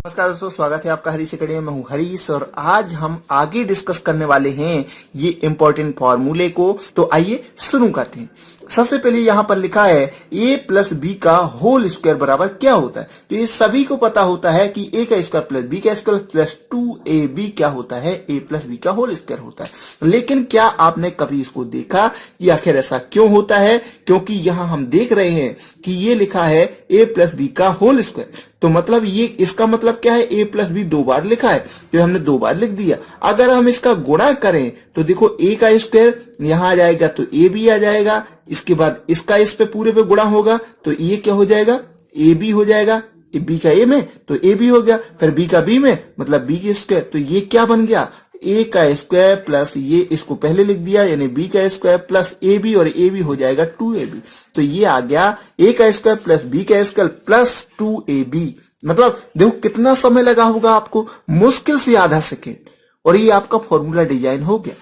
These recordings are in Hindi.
नमस्कार दोस्तों, स्वागत है आपका हरीश अकेडमी में। मैं हूं हरीश और आज हम आगे डिस्कस करने वाले हैं ये इंपॉर्टेंट फॉर्मूले को। तो आइए शुरू करते हैं। सबसे पहले यहाँ पर लिखा है a प्लस बी का होल स्क्वायर बराबर क्या होता है। तो ये सभी को पता होता है कि a का स्क्वायर प्लस b का स्क्वायर प्लस 2ab क्या होता है, a प्लस b का होल स्क्वायर होता है। लेकिन क्या आपने कभी इसको देखा या आखिर ऐसा क्यों होता है? क्योंकि यहाँ हम देख रहे हैं कि ये लिखा है a प्लस बी का होल स्क्वायर, तो मतलब ये इसका मतलब क्या है, a प्लस बी दो बार लिखा है तो हमने दो बार लिख दिया। अगर हम इसका गुणा करें तो देखो a का स्क्वायर यहां आ जाएगा तो a भी आ जाएगा, इसके बाद इसका इस पे पूरे पे गुणा होगा तो ये क्या हो जाएगा, a भी हो जाएगा। b का a में तो a भी हो गया, फिर b का b में मतलब b की स्क्वायर, तो ये क्या बन गया, a का स्क्वायर प्लस ये इसको पहले लिख दिया यानी b का स्क्वायर प्लस ab और ab हो जाएगा 2ab। तो ये आ गया a का स्क्वायर प्लस b का स्क्वायर प्लस 2ab। मतलब देखो कितना समय लगा होगा आपको, मुश्किल से आधा सेकेंड, और ये आपका फॉर्मूला डिजाइन हो गया।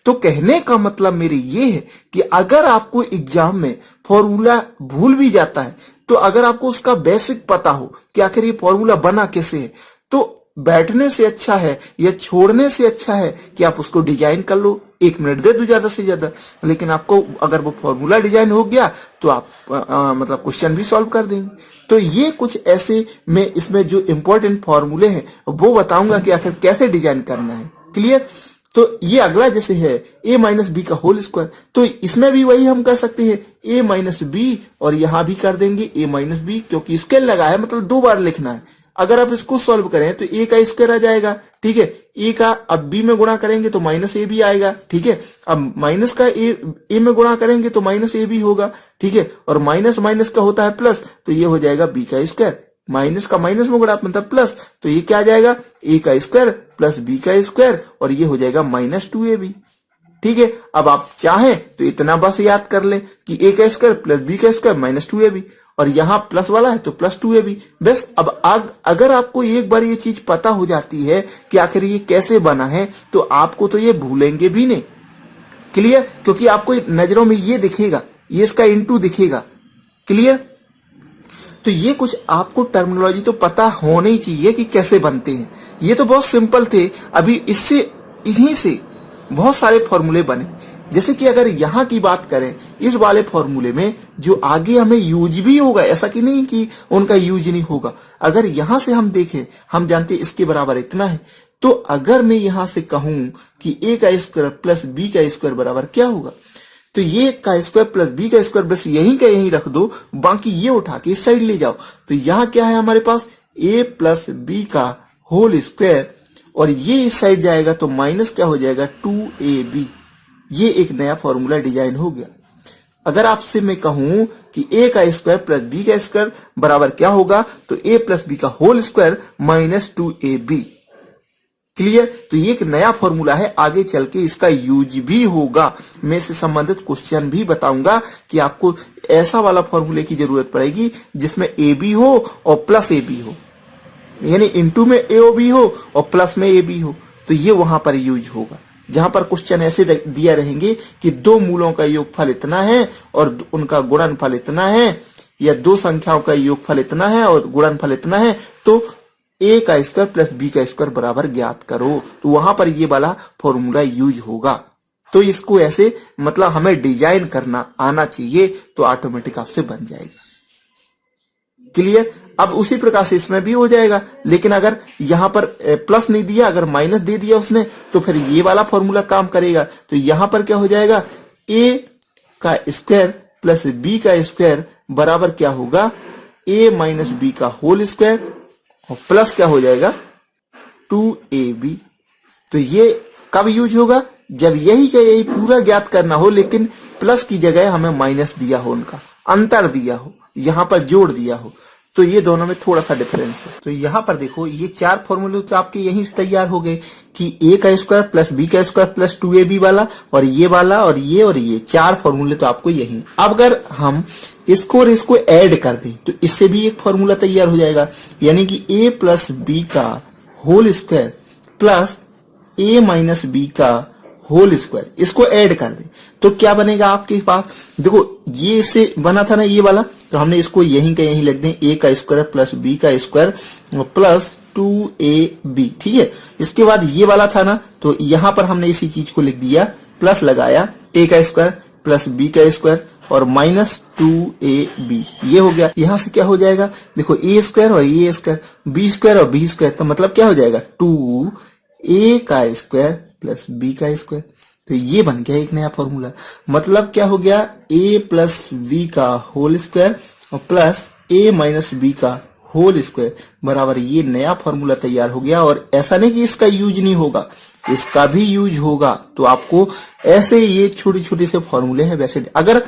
तो कहने का मतलब मेरे ये है कि अगर आपको एग्जाम में फॉर्मूला भूल भी जाता है तो अगर आपको उसका बेसिक पता हो कि आखिर ये फॉर्मूला बना कैसे है, तो बैठने से अच्छा है या छोड़ने से अच्छा है कि आप उसको डिजाइन कर लो। 1 मिनट दे दो ज्यादा से ज्यादा, लेकिन आपको अगर वो फॉर्मूला डिजाइन हो गया तो आप मतलब क्वेश्चन भी सॉल्व कर देंगे। तो ये कुछ ऐसे मैं इसमें जो इंपॉर्टेंट फॉर्मूले हैं वो बताऊंगा कि आखिर कैसे डिजाइन करना है। क्लियर? तो ये अगला जैसे है a माइनस बी का होल स्क्वायर, तो इसमें भी वही हम कर सकते हैं a माइनस बी, और यहां भी कर देंगे a माइनस बी, क्योंकि स्क्वायर लगा है मतलब दो बार लिखना है। अगर आप इसको सॉल्व करें तो a का स्क्वायर आ जाएगा, ठीक है। a का अब b में गुणा करेंगे तो माइनस a भी आएगा, ठीक है। अब माइनस का a में गुणा करेंगे तो माइनस a भी होगा, ठीक है। और माइनस माइनस का होता है प्लस, तो ये हो जाएगा b का स्क्वायर, माइनस का माइनस में गुणा मतलब प्लस, तो ये क्या आ जाएगा a का स्क्वायर प्लस b का स्क्वायर, और ये हो जाएगा माइनस 2ab। ठीक है। अब आप चाहें तो इतना बस याद कर लें कि a का स्क्वायर प्लस b का स्क्वायर माइनस 2ab, और यहाँ प्लस वाला है तो प्लस 2ab। बस अब अगर आपको एक बार ये चीज पता हो जाती है कि आखिर ये कैसे बना है तो आपको तो ये भूलेंगे भी नहीं। क्लियर? क्योंकि आपको नजरों में ये दिखेगा, ये इसका इंटू दिखेगा। क्लियर? तो ये कुछ आपको टर्मिनोलॉजी तो पता होनी चाहिए कि कैसे बनते हैं। ये तो बहुत सिंपल थे, अभी इससे इन्हीं से बहुत सारे फॉर्मूले बने। जैसे कि अगर यहाँ की बात करें, इस वाले फॉर्मूले में जो आगे हमें यूज भी होगा, ऐसा कि नहीं कि उनका यूज नहीं होगा। अगर यहां से हम देखें, हम जानते हैं इसके बराबर इतना है, तो अगर मैं यहां से कहूं कि a का स्क्वायर प्लस b का स्क्वायर बराबर क्या होगा, तो ये का स्क्वायर प्लस b का स्क्वायर बस यहीं का यहीं रख दो, बाकी ये उठा के इस साइड ले जाओ। तो यहाँ क्या है हमारे पास a प्लस b का होल स्क्वायर, और ये इस साइड जाएगा तो माइनस क्या हो जाएगा 2ab। ये एक नया फॉर्मूला डिजाइन हो गया। अगर आपसे मैं कहूं कि a का स्क्वायर प्लस b का स्क्वायर बराबर क्या होगा, तो a प्लस b का whole square minus 2ab। Clear? तो ये एक नया फॉर्मूला है, आगे चल के इसका यूज भी होगा। मैं इससे संबंधित क्वेश्चन भी बताऊंगा कि आपको ऐसा वाला फॉर्मूले की जरूरत पड़ेगी जिसमें a b हो और प्लस a b हो, यानी इंटू में a b हो और प्लस में a b हो, तो ये वहां पर यूज होगा। जहां पर क्वेश्चन ऐसे दिया रहेंगे कि दो मूलों का योगफल इतना है और उनका गुणनफल इतना है, या दो संख्याओं का योगफल इतना है और गुणनफल इतना है, तो a का स्क्वायर प्लस b का स्क्वायर बराबर ज्ञात करो, तो वहां पर ये वाला फॉर्मूला यूज होगा। तो इसको ऐसे मतलब हमें डिजाइन करना आना चाहिए, तो ऑटोमेटिक आपसे बन जाएगा। क्लियर? अब उसी प्रकार से इसमें भी हो जाएगा, लेकिन अगर यहाँ पर प्लस नहीं दिया, अगर माइनस दे दिया उसने, तो फिर ये वाला फॉर्मूला काम करेगा। तो यहाँ पर क्या हो जाएगा, a का स्क्वायर प्लस b का स्क्वायर बराबर क्या होगा, a माइनस b का होल स्क्वायर, और प्लस क्या हो जाएगा 2ab। तो ये कब यूज होगा, जब यही का यही पूरा ज्ञात करना हो, लेकिन प्लस की जगह हमें माइनस दिया हो, उनका अंतर दिया हो, यहाँ पर जोड़ दिया हो, तो ये दोनों में थोड़ा सा डिफरेंस है। तो यहाँ पर देखो ये चार फॉर्मूले तो आपके यहीं से तैयार हो गए कि a का स्क्वायर प्लस b का स्क्वायर प्लस 2ab वाला, और ये वाला और ये चार फॉर्मूले तो आपको यहीं। अब अगर हम इसको और इसको ऐड कर दें तो इससे भी एक फॉर्मूला तैयार हो जाएगा, यानी कि a प्लस b का whole square plus a minus b का होल स्क्वायर, इसको ऐड कर दें तो क्या बनेगा आपके पास। देखो ये इससे बना था ना ये वाला, तो हमने इसको यहीं का यहीं लिख दें, a का स्क्वायर प्लस b का स्क्वायर प्लस 2ab, ठीक है। इसके बाद ये वाला था ना, तो यहां पर हमने इसी चीज को लिख दिया, प्लस लगाया a का स्क्वायर प्लस b का स्क्वायर और माइनस 2ab, ये हो गया। यहां से क्या हो जाएगा, देखो a स्क्वायर और a स्क्वायर, b स्क्वायर और b स्क्वायर, तो मतलब क्या हो जाएगा 2a का स्क्वायर प्लस b का स्क्वायर। तो ये बन गया एक नया फॉर्मूला। मतलब क्या हो गया, a प्लस b का होल स्क्वायर और प्लस a माइनस b का होल स्क्वायर बराबर ये नया फॉर्मूला तैयार हो गया। और ऐसा नहीं कि इसका यूज नहीं होगा, इसका भी यूज होगा। तो आपको ऐसे ये छोटे छोटे से फॉर्मूले हैं। वैसे अगर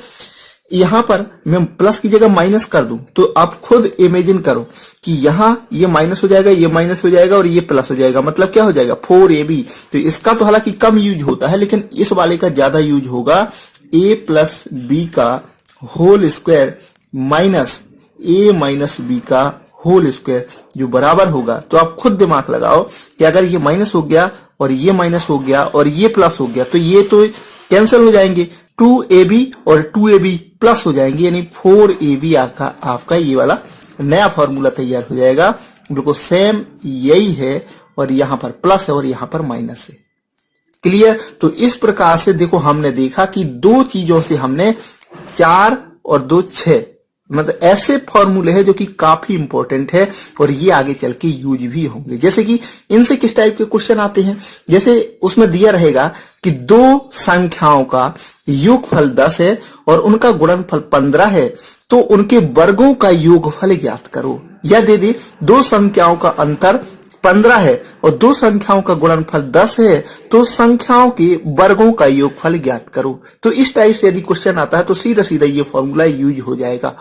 यहां पर मैं प्लस की जगह माइनस कर दूं तो आप खुद इमेजिन करो कि यहां ये माइनस हो जाएगा, ये माइनस हो जाएगा और ये प्लस हो जाएगा, मतलब क्या हो जाएगा 4ab। तो इसका तो हालांकि कम यूज होता है, लेकिन इस वाले का ज्यादा यूज होगा, a प्लस b का whole square minus a minus b का होल स्क्वायर जो बराबर होगा। तो आप खुद दिमाग लगाओ कि अगर ये माइनस हो गया और ये माइनस हो गया और ये प्लस हो गया तो ये तो कैंसिल हो जाएंगे, 2ab और 2ab प्लस हो जाएंगे, यानी 4ab आपका ये वाला नया फॉर्मूला तैयार हो जाएगा। बिल्कुल सेम यही है, और यहां पर प्लस है और यहां पर माइनस है। क्लियर। तो इस प्रकार से देखो हमने देखा कि दो चीजों से हमने 4 और 2 6, मतलब ऐसे फॉर्मूले हैं जो कि काफी इंपॉर्टेंट है और ये आगे चल के यूज भी होंगे। जैसे कि इनसे किस टाइप के क्वेश्चन आते हैं, जैसे उसमें दिया रहेगा कि दो संख्याओं का योगफल 10 है और उनका गुणनफल 15 है, तो उनके वर्गों का योगफल ज्ञात करो। या दे दे दो संख्याओं का अंतर 15 है और दो संख्याओं का गुणनफल 10 है, तो संख्याओं के वर्गों का योगफल ज्ञात करो। तो इस टाइप से यदि क्वेश्चन आता है तो सीधा सीधा ये फॉर्मूला यूज हो जाएगा।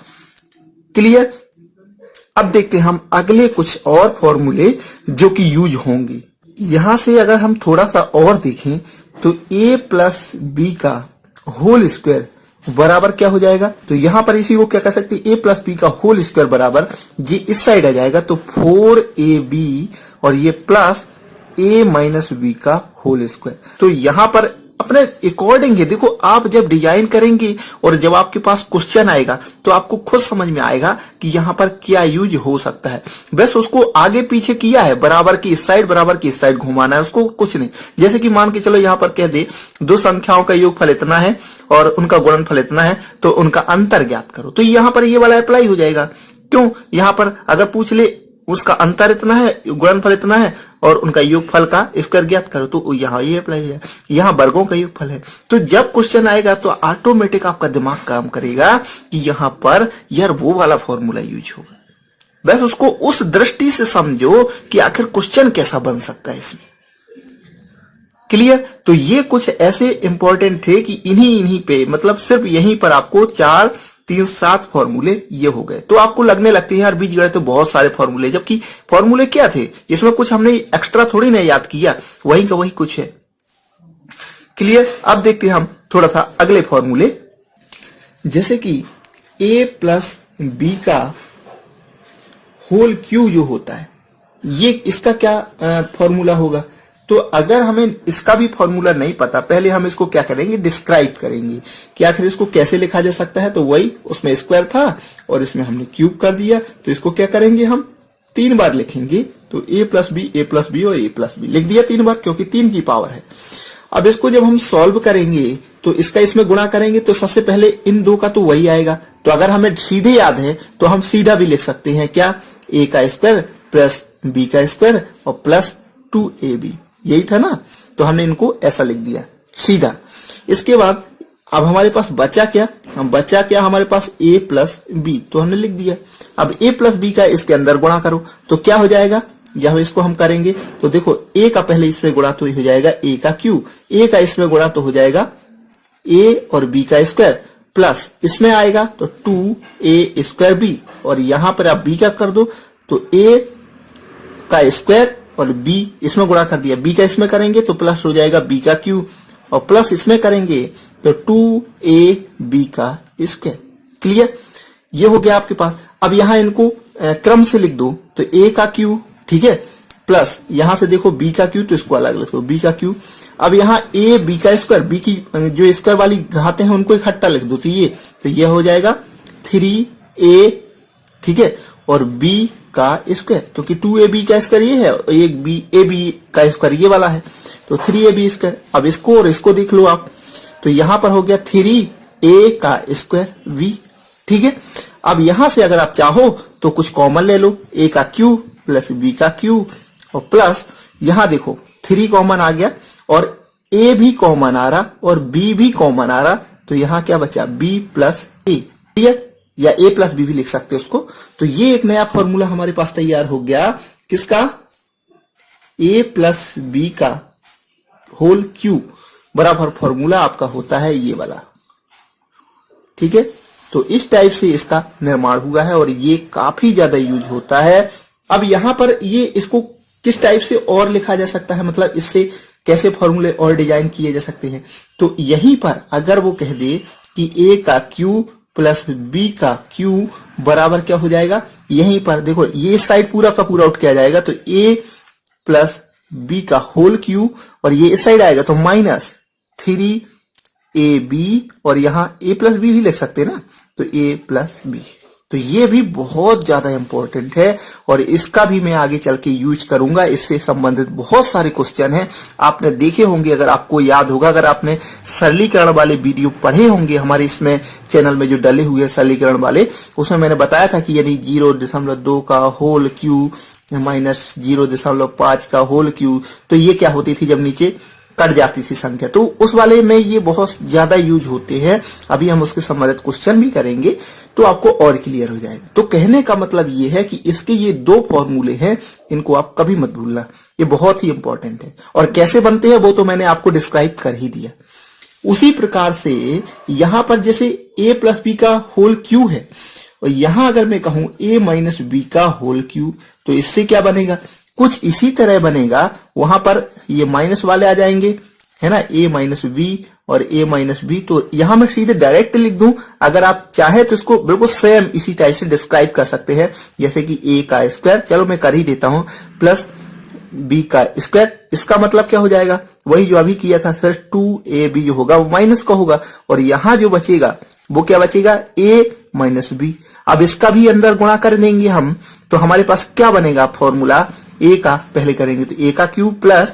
क्लियर। अब देखते हैं हम अगले कुछ और फॉर्मूले जो कि यूज होंगे। यहां से अगर हम थोड़ा सा और देखें तो a प्लस b का होल स्क्वायर बराबर क्या हो जाएगा, तो यहां पर इसी को क्या कर सकते हैं, a प्लस b का होल स्क्वायर बराबर जी इस साइड आ जाएगा, तो 4ab और ये प्लस a माइनस b का होल स्क्वायर। तो यहां पर अपने अकॉर्डिंग है, देखो आप जब डिजाइन करेंगे और जब आपके पास क्वेश्चन आएगा तो आपको खुद समझ में आएगा कि यहाँ पर क्या यूज हो सकता है। बस उसको आगे पीछे किया है, बराबर की इस साइड बराबर की इस साइड घुमाना है, उसको कुछ नहीं। जैसे कि मान के चलो यहाँ पर कह दे दो संख्याओं का योगफल इतना है और उनका गुणनफल इतना है, तो उनका अंतर ज्ञात करो, तो यहाँ पर ये वाला अप्लाई हो जाएगा। क्यों, यहाँ पर अगर पूछ ले उसका अंतर इतना है, गुणनफल इतना है और उनका योगफल का स्क्वायर ज्ञात करो, तो यहाँ ये अप्लाई है। यहाँ वर्गों का योगफल है, तो जब क्वेश्चन आएगा तो ऑटोमेटिक आपका दिमाग काम करेगा कि यहाँ पर यार वो वाला फॉर्मूला यूज होगा। बस उसको उस दृष्टि से समझो कि आखिर क्वेश्चन कैसा बन सकता है इसमें। क्लियर। तो ये कुछ ऐसे इंपॉर्टेंट थे कि इन्हीं पे, मतलब सिर्फ यहीं पर आपको 4 3 7 फॉर्मूले ये हो गए। तो आपको लगने लगते हैं यार बीच गए तो बहुत सारे फॉर्मूले, जबकि फॉर्मूले क्या थे, इसमें कुछ हमने एक्स्ट्रा थोड़ी ना याद किया, वही का वही कुछ है। क्लियर। अब देखते हैं हम थोड़ा सा अगले फॉर्मूले, जैसे कि a प्लस b का होल क्यू जो होता है, ये इसका क्या फॉर्मूला होगा। तो अगर हमें इसका भी फॉर्मूला नहीं पता, पहले हम इसको क्या करेंगे, डिस्क्राइब करेंगे कि आखिर इसको कैसे लिखा जा सकता है। तो वही उसमें स्क्वायर था और इसमें हमने क्यूब कर दिया, तो इसको क्या करेंगे, हम 3 बार लिखेंगे। तो a प्लस बी और a प्लस बी लिख दिया 3 बार, क्योंकि 3 की पावर है। अब इसको जब हम सॉल्व करेंगे तो इसका इसमें गुणा करेंगे, तो सबसे पहले इन दो का तो वही आएगा। तो अगर हमें सीधे याद है तो हम सीधा भी लिख सकते हैं, क्या, a का स्क्वायर प्लस b का स्क्वायर और प्लस 2ab, यही था ना। तो हमने इनको ऐसा लिख दिया सीधा। इसके बाद अब हमारे पास बचा क्या, हमारे पास a प्लस बी, तो हमने लिख दिया। अब a प्लस बी का इसके अंदर गुणा करो तो क्या हो जाएगा, जब इसको हम करेंगे तो देखो a का पहले इसमें गुणा तो हो जाएगा a का क्यू, a का इसमें गुणा तो हो जाएगा a और b का स्क्वायर, प्लस इसमें आएगा तो 2a स्क्वायर b, और यहां पर आप b का कर दो तो a का स्क्वायर और b इसमें गुणा कर दिया, b का इसमें करेंगे तो प्लस हो जाएगा b का क्यू, और प्लस इसमें करेंगे तो 2ab का स्क्वायर। क्लियर। ये हो गया आपके पास। अब यहां इनको क्रम से लिख दो, तो a का क्यू, ठीक है, प्लस यहां से देखो b का क्यू, तो इसको अलग लिख दो b का क्यू। अब यहाँ a b का स्क्वायर, b की जो स्क्वायर वाली घातें हैं उनको इकट्ठा लिख दो, तो ये हो जाएगा 3a, ठीक है, और b का स्क्वायर, क्योंकि 2ab का स्क्वायर ये है और एक ab का स्क्वायर ये वाला है, तो 3ab स्क्वायर। अब इसको और इसको देख लो आप, तो यहां पर हो गया 3a का स्क्वायर v, ठीक है। अब यहां से अगर आप चाहो तो कुछ कॉमन ले लो, a का क्यू प्लस b का क्यू और प्लस यहां देखो 3 कॉमन आ गया और a भी कॉमन आ रहा और b भी कॉमन आ रहा, तो यहां क्या बचा b प्लस a, ठीक है, या a प्लस b भी लिख सकते हो उसको। तो ये एक नया फॉर्मूला हमारे पास तैयार हो गया, किसका, a प्लस b का होल क्यू बराबर फॉर्मूला आपका होता है ये वाला, ठीक है। तो इस टाइप से इसका निर्माण हुआ है और ये काफी ज्यादा यूज होता है। अब यहां पर ये इसको किस टाइप से और लिखा जा सकता है, मतलब इससे कैसे फॉर्मूले और डिजाइन किए जा सकते हैं, तो यहीं पर अगर वो कह दे कि a का क्यू प्लस b का क्यू बराबर क्या हो जाएगा, यहीं पर देखो ये साइड पूरा का पूरा आउट किया जाएगा, तो a प्लस b का होल क्यू और ये इस साइड आएगा तो माइनस 3ab और यहां a प्लस b भी लिख सकते हैं ना, तो a प्लस b। तो ये भी बहुत ज्यादा इंपॉर्टेंट है और इसका भी मैं आगे चल के यूज करूंगा, इससे संबंधित बहुत सारे क्वेश्चन हैं, आपने देखे होंगे, अगर आपको याद होगा, अगर आपने सरलीकरण वाले वीडियो पढ़े होंगे हमारे इसमें चैनल में जो डले हुए सरलीकरण वाले, उसमें मैंने बताया था कि यदि 0.2 का होल क्यू माइनस 0.5 का होल क्यू, तो ये क्या होती थी जब नीचे कट जाती थी संख्या, तो उस वाले में ये बहुत ज्यादा यूज होते हैं। अभी हम उसके संबंधित क्वेश्चन भी करेंगे तो आपको और क्लियर हो जाएगा। तो कहने का मतलब ये है कि इसके ये 2 फॉर्मूले हैं, इनको आप कभी मत भूलना, ये बहुत ही इंपॉर्टेंट है। और कैसे बनते हैं वो तो मैंने आपको डिस्क्राइब कर ही दिया। उसी प्रकार से यहां पर जैसे a प्लस बी का होल क्यू है और यहां अगर मैं कहूं a माइनस बी का होल क्यू, तो इससे क्या बनेगा, कुछ इसी तरह बनेगा। वहां पर ये माइनस वाले आ जाएंगे, है ना, a माइनस बी और a माइनस बी। तो यहां मैं सीधे डायरेक्ट लिख दूं, अगर आप चाहे तो इसको बिल्कुल सेम इसी टाइप से डिस्क्राइब कर सकते हैं, जैसे कि a का स्क्वायर, चलो मैं कर ही देता हूं, प्लस b का स्क्वायर। इसका मतलब क्या हो जाएगा, वही जो अभी किया था सर, 2ab जो होगा वो माइनस का होगा और यहां जो बचेगा वो क्या बचेगा, a माइनस बी। अब इसका भी अंदर गुणा कर देंगे हम, तो हमारे पास क्या बनेगा फॉर्मूला, a का पहले करेंगे तो a का क्यूब प्लस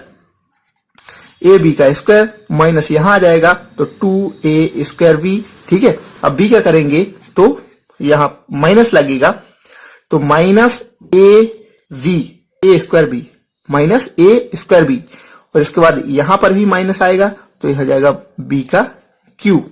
ए बी का स्क्वायर माइनस यहां आ जाएगा तो 2a स्क्वायर बी, ठीक है। अब b का करेंगे तो यहां माइनस लगेगा, तो minus a square B minus a square B, और इसके बाद यहां पर भी माइनस आएगा तो यह हो जाएगा b का क्यूब,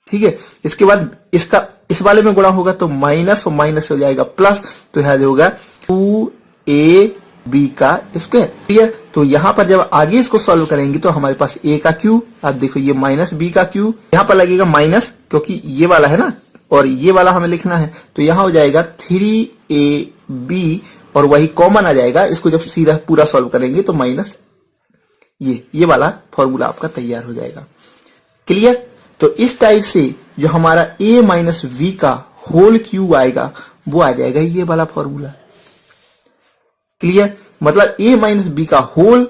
ठीक है। इसके बाद इसका इस वाले में गुणा होगा तो माइनस और माइनस हो जाएगा प्लस, तो यह होगा 2ab का स्क्वायर, ठीक है। तो यहां पर जब आगे इसको सॉल्व करेंगे तो हमारे पास a का क्यू, अब देखो ये माइनस b का क्यू, यहां पर लगेगा माइनस क्योंकि ये वाला है ना और ये वाला हमें लिखना है, तो यहां हो जाएगा 3ab और वही कॉमन आ जाएगा। इसको जब सीधा पूरा सॉल्व करेंगे तो माइनस ये वाला फॉर्मूला आपका तैयार हो जाएगा, क्लियर। तो इस टाइप से जो हमारा a माइनस वी का होल क्यू आएगा वो आ जाएगा ये वाला फॉर्मूला, क्लियर। मतलब a माइनस बी का होल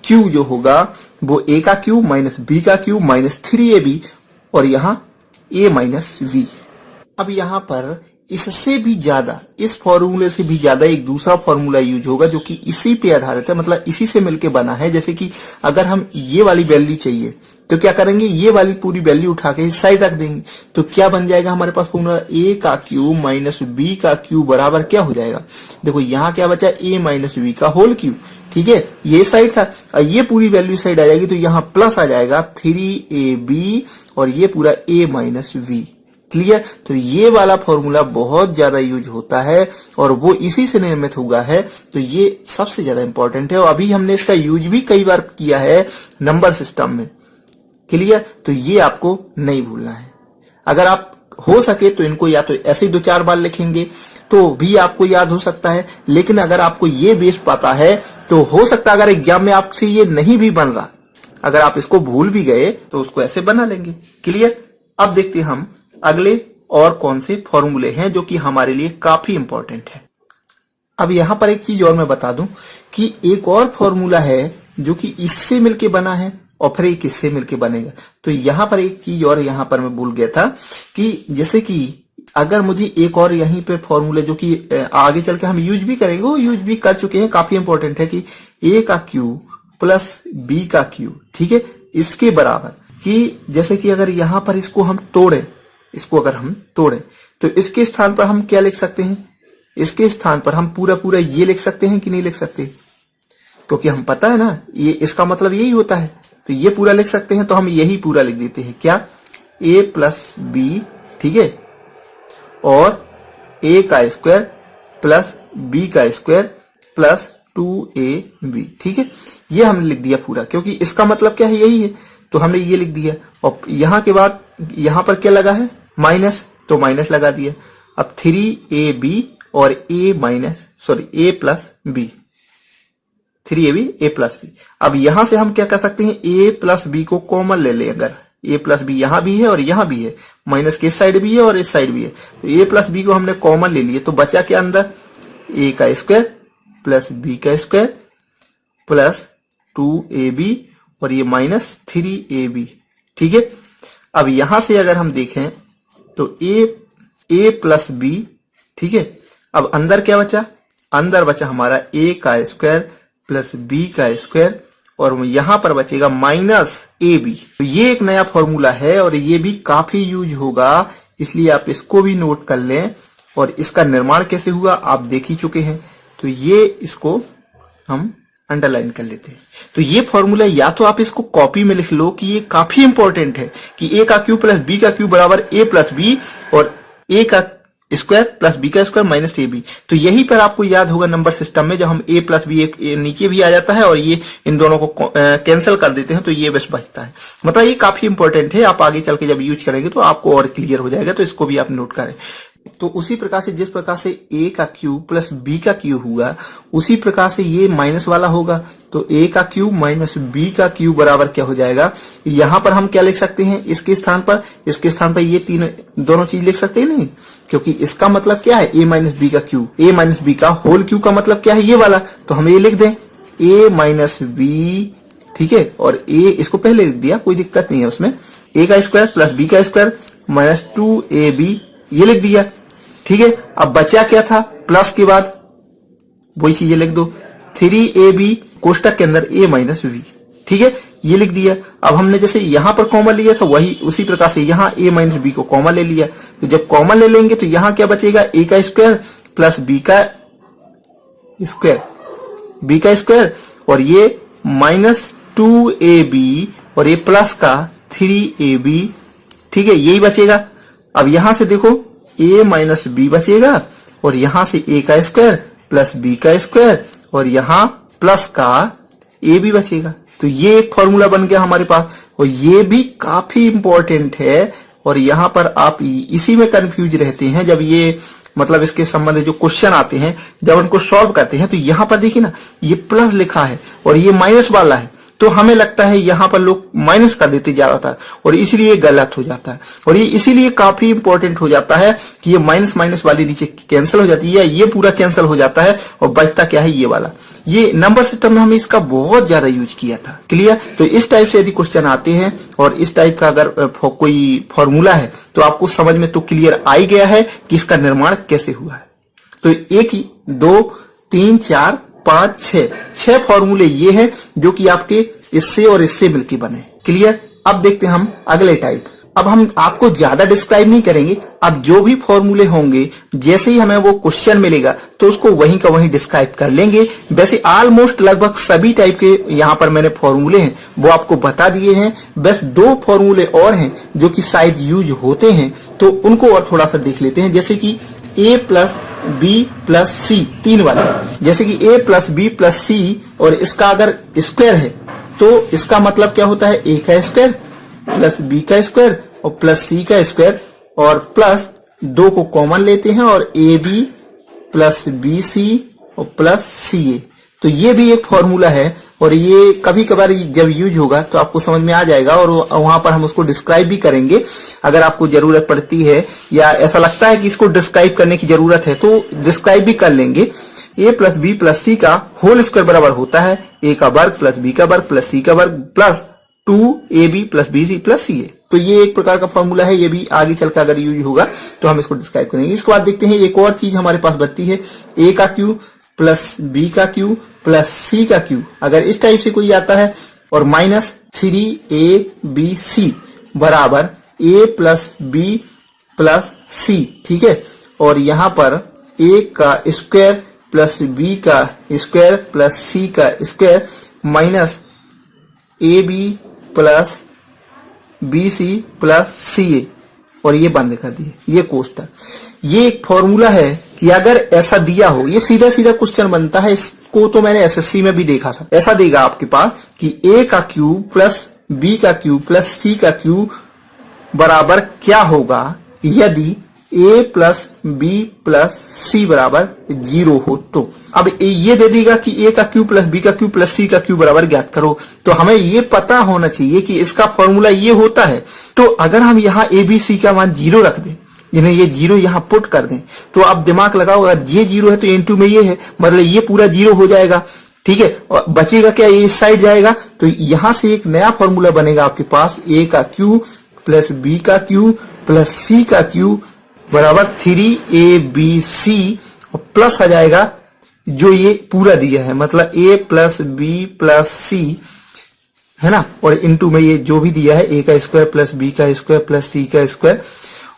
क्यू जो होगा वो a का क्यू माइनस बी का क्यू माइनस 3ab और यहां a माइनस वी। अब यहां पर इससे भी ज्यादा, इस फॉर्मूले से भी ज्यादा एक दूसरा फॉर्मूला यूज होगा जो कि इसी पे आधारित है, मतलब इसी से मिलके बना है। जैसे कि अगर हम ये वाली वैल्यू चाहिए तो क्या करेंगे, ये वाली पूरी वैल्यू उठा के इस साइड रख देंगे, तो क्या बन जाएगा हमारे पास फॉर्मूला, a का क्यूब माइनस बी का क्यूब बराबर क्या हो जाएगा, देखो यहाँ क्या बचा, a माइनस बी का होल क्यूब, ठीक है। ये साइड था और ये पूरी वैल्यू साइड आ जाएगी तो यहाँ प्लस आ जाएगा 3ab और ये पूरा a माइनस वी, क्लियर। तो ये वाला फॉर्मूला बहुत ज्यादा यूज होता है और वो इसी से निर्मित हुआ है, तो ये सबसे ज्यादा इंपॉर्टेंट है और अभी हमने इसका यूज भी कई बार किया है नंबर सिस्टम में, क्लियर। तो ये आपको नहीं भूलना है। अगर आप हो सके तो इनको या तो ऐसे ही 2-4 बार लिखेंगे तो भी आपको याद हो सकता है, लेकिन अगर आपको ये बेस पता है तो हो सकता है अगर एग्जाम में आपसे ये नहीं भी बन रहा, अगर आप इसको भूल भी गए तो उसको ऐसे बना लेंगे, क्लियर। अब देखते हैं हम अगले और कौन से फॉर्मूले हैं जो कि हमारे लिए काफी इंपॉर्टेंट है। अब यहां पर एक चीज और मैं बता दूं कि एक और फॉर्मूला है जो कि इससे मिलके बना है और फिर एक इससे मिलके बनेगा। तो यहां पर एक चीज और यहां पर मैं भूल गया था कि जैसे कि अगर मुझे एक और यहीं पे फॉर्मूला जो कि आगे चल के हम यूज भी करेंगे, वो यूज भी कर चुके हैं, काफी इंपॉर्टेंट है, कि ए का क्यू प्लस बी का क्यू, ठीक है, इसके बराबर, कि जैसे कि अगर यहां पर इसको हम तोड़े, इसको अगर हम तोड़े तो इसके स्थान पर हम क्या लिख सकते हैं, इसके स्थान पर हम पूरा पूरा ये लिख सकते हैं कि नहीं लिख सकते, क्योंकि हम पता है ना ये इसका मतलब यही होता है, तो ये पूरा लिख सकते हैं, तो हम यही पूरा लिख देते हैं, क्या, a प्लस बी, ठीक है, और a का स्क्वायर प्लस b का स्क्वायर प्लस 2ab, ठीक है, ये हमने लिख दिया पूरा, क्योंकि इसका मतलब क्या है, यही है, तो हमने ये लिख दिया, और यहां के बाद यहां पर क्या लगा है, माइनस, तो माइनस लगा दिया। अब 3ab और a plus B, 3ab a plus B. अब यहां से हम क्या कर सकते हैं, a प्लस बी को कॉमन ले लें, अगर a प्लस बी यहां भी है और यहां भी है, माइनस के इस साइड भी है और इस साइड भी है, तो a प्लस बी को हमने कॉमन ले लिए, तो बचा क्या अंदर, a का स्क्वायर प्लस b का स्क्वायर प्लस 2ab और ये माइनस 3ab, ठीक है। अब यहां से अगर हम देखें तो a प्लस बी, ठीक है, अब अंदर क्या बचा, अंदर बचा हमारा a का स्क्वायर प्लस b का स्क्वायर और यहां पर बचेगा माइनस ab। तो ये एक नया फॉर्मूला है और ये भी काफी यूज होगा, इसलिए आप इसको भी नोट कर लें, और इसका निर्माण कैसे हुआ आप देख ही चुके हैं, तो ये इसको हम अंडरलाइन कर लेते हैं। तो ये फॉर्मूला या तो आप इसको कॉपी में लिख लो कि ये काफी इंपॉर्टेंट है, कि a का क्यू प्लस b का क्यू बराबर a प्लस बी और a का स्क्वायर प्लस बी का स्क्वायर माइनस ए बी। तो यही पर आपको याद होगा नंबर सिस्टम में, जब हम a प्लस बी नीचे भी आ जाता है और ये इन दोनों को कैंसिल कर देते हैं, तो ये बस बचता है। मतलब ये काफी इंपॉर्टेंट है, आप आगे चल के जब यूज करेंगे तो आपको और क्लियर हो जाएगा, तो इसको भी आप नोट करें। तो उसी प्रकार से जिस प्रकार से a का क्यू प्लस b का क्यू हुआ, उसी प्रकार से ये माइनस वाला होगा, तो a का क्यू माइनस b का क्यू बराबर क्या हो जाएगा, यहां पर हम क्या लिख सकते हैं, इसके स्थान पर ये तीन दोनों चीज लिख सकते हैं नहीं, क्योंकि इसका मतलब क्या है, a माइनस बी का क्यू, a माइनस बी का होल क्यू का मतलब क्या है, ये वाला, तो हम ये लिख दें a माइनस बी, ठीक है, और a इसको पहले लिख दिया, कोई दिक्कत नहीं है उसमें, a का स्क्वायर प्लस b का स्क्वायर माइनस 2ab ये लिख दिया, ठीक है। अब बचा क्या था, प्लस के बाद वही चीजें लिख दो, 3ab कोष्टक के अंदर a माइनस बी, ठीक है, ये लिख दिया। अब हमने जैसे यहां पर कॉमन लिया था, वही उसी प्रकार से यहां a माइनस बी को कॉमन ले लिया, तो जब कॉमन ले लेंगे तो यहां क्या बचेगा, a का स्क्वायर प्लस b का स्क्वायर और ये माइनस 2ab और ये प्लस का 3ab, ठीक है, यही बचेगा। अब यहां से देखो a माइनस बी बचेगा और यहां से a का स्क्वायर प्लस b का स्क्वायर और यहां प्लस का a भी बचेगा। तो ये एक फॉर्मूला बन गया हमारे पास, और ये भी काफी इंपॉर्टेंट है, और यहां पर आप इसी में कंफ्यूज रहते हैं जब ये मतलब इसके संबंधित जो क्वेश्चन आते हैं, जब उनको सॉल्व करते हैं, तो यहां पर देखिए ना, ये प्लस लिखा है और ये माइनस वाला है, तो हमें लगता है यहां पर लोग माइनस कर देते ज्यादातर, और इसीलिए गलत हो जाता है। और ये इसीलिए काफी इंपॉर्टेंट हो जाता है कि ये माइनस माइनस वाली नीचे कैंसिल हो जाती है, ये पूरा कैंसिल हो जाता है और बचता क्या है, ये वाला। ये नंबर सिस्टम में हमने इसका बहुत ज्यादा यूज किया था, क्लियर। तो इस टाइप से यदि क्वेश्चन आते हैं और इस टाइप का अगर कोई फॉर्मूला है, तो आपको समझ में तो क्लियर आ ही गया है कि इसका निर्माण कैसे हुआ है। तो 1 2 3 4 5 6 फॉर्मूले ये हैं जो कि आपके इससे और इससे मिलकर बने, क्लियर। अब देखते हैं हम अगले टाइप। अब हम आपको ज्यादा डिस्क्राइब नहीं करेंगे, अब जो भी फॉर्मूले होंगे जैसे ही हमें वो क्वेश्चन मिलेगा तो उसको वहीं का वहीं डिस्क्राइब कर लेंगे। वैसे ऑलमोस्ट लगभग सभी टाइप के यहाँ पर मैंने फॉर्मूले हैं वो आपको बता दिए हैं, बस 2 फॉर्मूले और हैं जो कि शायद यूज होते हैं, तो उनको और थोड़ा सा देख लेते हैं। जैसे कि a प्लस बी प्लस सी, 3 वाला, जैसे कि a प्लस बी प्लस सी और इसका अगर स्क्वायर है तो इसका मतलब क्या होता है, a का स्क्वायर प्लस b का स्क्वायर और प्लस c का स्क्वायर और प्लस 2 को कॉमन लेते हैं और ab प्लस bc और प्लस ca। तो ये भी एक फॉर्मूला है और ये कभी कभार जब यूज होगा तो आपको समझ में आ जाएगा और वहां पर हम उसको डिस्क्राइब भी करेंगे अगर आपको जरूरत पड़ती है या ऐसा लगता है कि इसको डिस्क्राइब करने की जरूरत है तो डिस्क्राइब भी कर लेंगे। a प्लस बी प्लस सी का होल स्क्वायर बराबर होता है a का वर्ग प्लस b का वर्ग प्लस c का वर्ग plus 2ab plus bc plus ca। तो ये एक प्रकार का फॉर्मूला है, ये भी आगे चलकर अगर यूज होगा तो हम इसको डिस्क्राइब करेंगे। इसके बाद देखते हैं एक और चीज हमारे पास बचती है, a का क्यू प्लस b का क्यू प्लस c का क्यू। अगर इस टाइप से कोई आता है और माइनस 3abc बराबर a plus b plus c, ठीक है। और यहां पर a का स्क्वायर प्लस b का स्क्वायर प्लस c का square minus ab plus bc plus ca, और ये बंद कर दिए, ये कोष्टक। ये एक फॉर्मूला है कि अगर ऐसा दिया हो, ये सीधा सीधा क्वेश्चन बनता है, इसको तो मैंने एसएससी में भी देखा था। ऐसा देगा आपके पास कि a का क्यूब प्लस b का क्यूब प्लस c का क्यूब बराबर क्या होगा यदि a plus b plus c बराबर 0 हो। तो अब ये दे देगा कि a का क्यूब प्लस b का क्यूब प्लस c का क्यूब बराबर ज्ञात करो। तो हमें ये पता होना चाहिए कि इसका फॉर्मूला ये होता है। तो अगर हम यहाँ a b c का मान 0 रख दें, यानी ये 0 यहाँ पुट कर दें, तो आप दिमाग लगाओ, अगर ये 0 है तो इनटू में ये है, मतलब ये पूरा 0 हो जाएगा, ठीक है। और बचेगा क्या, ये इस साइड जाएगा, तो यहां से एक नया फॉर्मूला बनेगा आपके पास, a का क्यूब प्लस b का क्यूब प्लस c का क्यूब बराबर 3abc और प्लस आ जाएगा जो ये पूरा दिया है, मतलब a plus b plus c है ना, और इनटू में ये जो भी दिया है a का स्क्वायर प्लस b का स्क्वायर प्लस c का स्क्वायर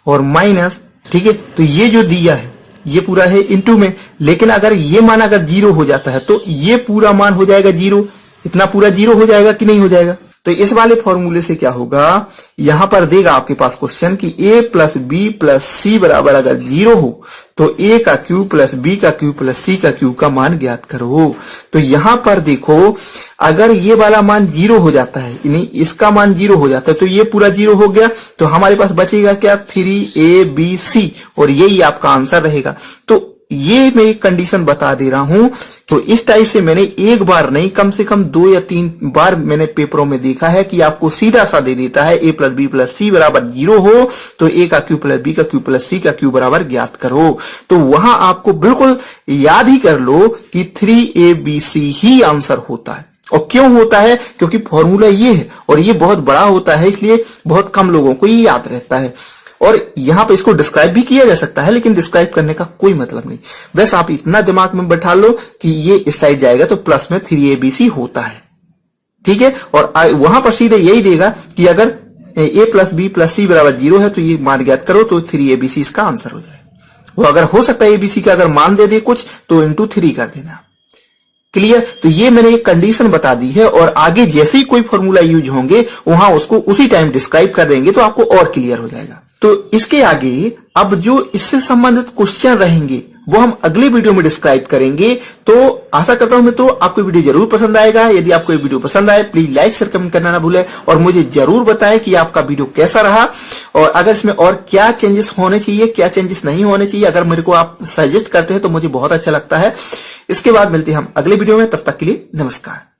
और माइनस, ठीक है। तो ये जो दिया है ये पूरा है इनटू में, लेकिन अगर ये मान अगर 0 हो जाता है तो ये पूरा मान हो जाएगा 0, इतना पूरा 0 हो जाएगा कि नहीं हो जाएगा। तो इस वाले फॉर्मूले से क्या होगा, यहां पर देगा आपके पास क्वेश्चन कि a plus b plus c बराबर अगर 0 हो तो a का क्यूब प्लस b का क्यूब प्लस c का क्यूब का मान ज्ञात करो। तो यहां पर देखो, अगर ये वाला मान 0 हो जाता है, यानी इसका मान 0 हो जाता है, तो ये पूरा 0 हो गया, तो हमारे पास बचेगा क्या 3abc, और यही आपका आंसर रहेगा। तो ये मैं एक कंडीशन बता दे रहा हूं। तो इस टाइप से मैंने एक बार नहीं, कम से कम 2 या 3 बार मैंने पेपरों में देखा है कि आपको सीधा सा दे देता है a प्लस बी प्लस सी बराबर 0 हो तो a का क्यूब प्लस b का क्यूब प्लस c का क्यूब बराबर ज्ञात करो। तो वहां आपको बिल्कुल याद ही कर लो कि 3abc ही आंसर होता है। और क्यों होता है, क्योंकि फॉर्मूला ये है और ये बहुत बड़ा होता है, इसलिए बहुत कम लोगों को ये याद रहता है। और यहां पे इसको डिस्क्राइब भी किया जा सकता है, लेकिन डिस्क्राइब करने का कोई मतलब नहीं, बस आप इतना दिमाग में बैठा लो कि ये इस साइड जाएगा तो प्लस में 3abc होता है, ठीक है। और वहां पर सीधे यही देगा कि अगर a plus b plus c बराबर 0 है तो ये मान ज्ञात करो, तो 3abc इसका आंसर हो जाए। वो अगर हो सकता है abc का अगर मान दे दे कुछ तो इंटू 3 कर देना। क्लियर। तो ये मैंने एक कंडीशन बता दी है, और आगे जैसे ही कोई फॉर्मूला यूज होंगे वहां उसको उसी टाइम डिस्क्राइब कर देंगे तो आपको और क्लियर हो जाएगा। तो इसके आगे अब जो इससे संबंधित क्वेश्चन रहेंगे वो हम अगले वीडियो में डिस्क्राइब करेंगे। तो आशा करता हूं मित्रों आपको वीडियो जरूर पसंद आएगा। यदि आपको ये वीडियो पसंद आए प्लीज लाइक शेयर कमेंट करना ना भूलें, और मुझे जरूर बताएं कि आपका वीडियो कैसा रहा और अगर इसमें और क्या चेंजेस होने चाहिए, क्या चेंजेस नहीं होने चाहिए। अगर मेरे को आप सजेस्ट करते हैं तो मुझे बहुत अच्छा लगता है। इसके बाद मिलते हैं हम अगले वीडियो में, तब तक के लिए नमस्कार।